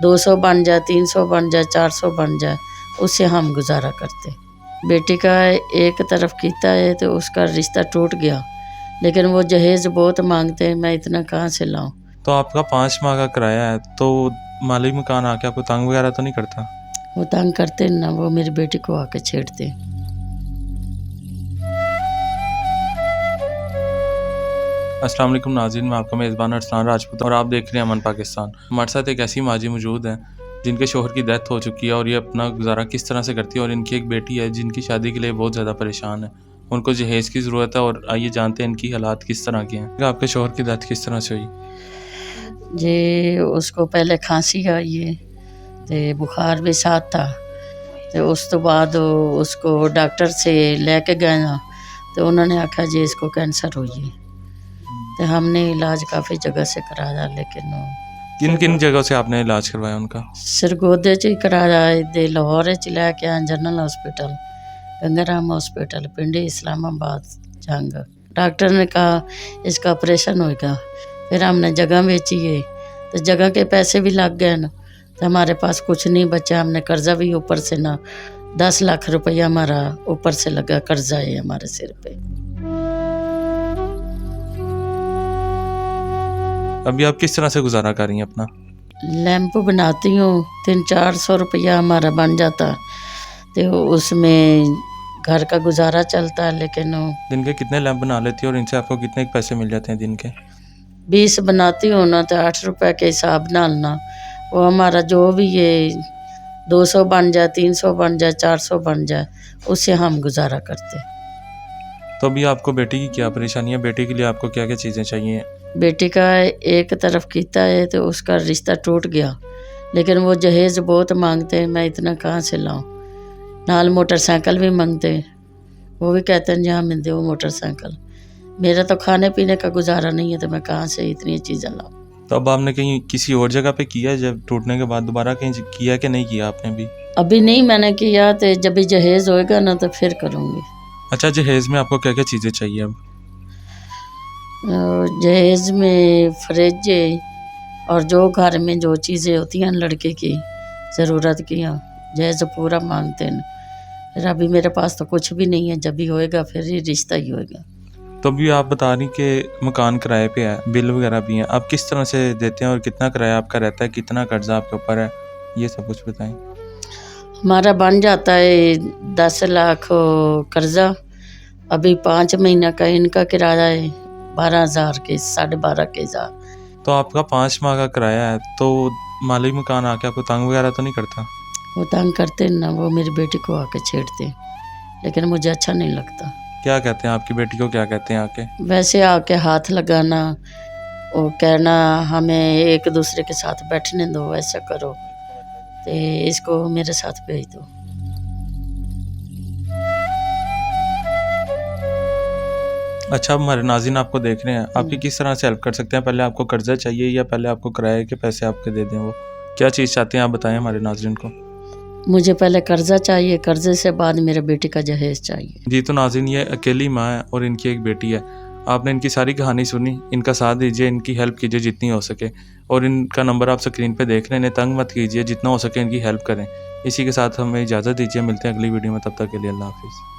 200 बन जाए, 300 बन जाए, 400 बन जाए, उससे हम गुजारा करते। बेटी का एक तरफ कीता है तो उसका रिश्ता टूट गया, लेकिन वो जहेज़ बहुत मांगते हैं, मैं इतना कहाँ से लाऊं। तो आपका 5 माह का किराया है, तो माली मकान आके आपको तंग वगैरह तो नहीं करता? वो तंग करते ना, वो मेरी बेटी को आके छेड़ते। अस्सलाम वालेकुम नाज़रीन, मैं आपका मेज़बान अरसलान राजपूत और आप देख रहे हैं अमन पाकिस्तान। हमारे साथ एक ऐसी माजी मौजूद है जिनके शोहर की डेथ हो चुकी है और ये अपना गुजारा किस तरह से करती है, और इनकी एक बेटी है जिनकी शादी के लिए बहुत ज़्यादा परेशान है। उनको जहेज़ की ज़रूरत है और आइए जानते हैं इनकी हालात किस तरह के हैं। आपके शोहर की डेथ किस तरह से हुई? जी, उसको पहले खांसी आई है तो बुखार भी साथ था, तो उस तो बाद उसको डॉक्टर से लेके गए ना, तो उन्होंने आखा जी इसको कैंसर हुई है। तो हमने इलाज काफ़ी जगह से कराया, लेकिन किन किन जगहों से आपने इलाज करवाया उनका? सरगोदे च ही कराया, दे लाहौर च लैके आए, जनरल हॉस्पिटल, गंगाराम हॉस्पिटल, पिंडी, इस्लामाबाद, जंग। डॉक्टर ने कहा इसका ऑपरेशन होगा। फिर हमने जगह बेची है, तो जगह के पैसे भी लग गए ना, तो हमारे पास कुछ नहीं बचा। हमने कर्जा भी ऊपर से ना 10 लाख रुपया हमारा ऊपर से लगा, कर्जा है हमारे सिर पे। अभी आप किस तरह से गुजारा कर रही हैं अपना? लैंप बनाती हूँ, 300-400 रुपया हमारा बन जाता, तो उसमें घर का गुजारा चलता है। लेकिन दिन के कितने लैंप बना लेती है और इनसे आपको कितने पैसे मिल जाते हैं दिन के? 20 बनाती हूँ ना, तो 8 रुपये के हिसाब डालना, वो हमारा जो भी ये 200 बन जाए, 300 बन जाए, 400 बन जाए, उससे हम गुजारा करते। तो अभी आपको बेटी की क्या परेशानी है? बेटी के लिए आपको क्या क्या चीज़ें चाहिए? बेटी का एक तरफ कीता है तो उसका रिश्ता टूट गया, लेकिन वो जहेज़ बहुत मांगते हैं, मैं इतना कहाँ से लाऊं। नाल मोटरसाइकिल भी मांगते हैं, वो भी कहते हैं जहाँ मिल दे वो मोटरसाइकिल। मेरा तो खाने पीने का गुजारा नहीं है, तो मैं कहाँ से इतनी चीज़ें लाऊं। तो अब आपने कहीं किसी और जगह पे किया है, जब टूटने के बाद दोबारा कहीं किया कि नहीं किया आपने भी? अभी नहीं मैंने किया, तो जब भी जहेज़ होएगा ना तो फिर करूँगी। अच्छा, जहेज़ में आपको क्या क्या चीज़ें चाहिए अब? जहेज़ में फ्रिज है, और जो घर में जो चीज़ें होती हैं लड़के की ज़रूरत की, जहेज़ पूरा मांगते हैं। फिर अभी मेरे पास तो कुछ भी नहीं है, जब भी होएगा फिर ही रिश्ता ही होएगा। तो अभी आप बता रही कि मकान किराए पे है, बिल वगैरह भी हैं, आप किस तरह से देते हैं और कितना किराया आपका रहता है, कितना कर्जा आपके ऊपर है, ये सब कुछ बताएं। हमारा बन जाता है 10 लाख कर्जा, अभी 5 महीना का इनका किराया है 12,000 के, 12.5 के हज़ार। तो आपका 5 माह का किराया है, तो माली मकान आके आपको तंग वगैरह तो नहीं करता? वो तंग करते ना, वो मेरी बेटी को आके छेड़ते, लेकिन मुझे अच्छा नहीं लगता। क्या कहते हैं आपकी बेटी को, क्या कहते हैं आके? वैसे आके हाथ लगाना, वो कहना हमें एक दूसरे के साथ बैठने दो, ऐसा करो, तो इसको मेरे साथ भेज दो। अच्छा, अब हमारे नाज़रीन आपको देख रहे हैं, आपकी किस तरह से हेल्प कर सकते हैं? पहले आपको कर्जा चाहिए या पहले आपको किराए के पैसे आपके दे दें? वो क्या चीज़ चाहते हैं आप बताएं हमारे नाज़रीन को। मुझे पहले कर्जा चाहिए, कर्जे से बाद मेरे बेटी का जहेज चाहिए। जी, तो नाज़रीन ये अकेली माँ है और इनकी एक बेटी है। आपने इनकी सारी कहानी सुनी, इनका साथ दीजिए, इनकी हेल्प कीजिए जितनी हो सके, और इनका नंबर आप स्क्रीन पे देख रहे हैं, इन्हें तंग मत कीजिए, जितना हो सके इनकी हेल्प करें। इसी के साथ हमें इजाज़त दीजिए, मिलते हैं अगली वीडियो में, तब तक के लिए अल्लाह हाफ़िज़।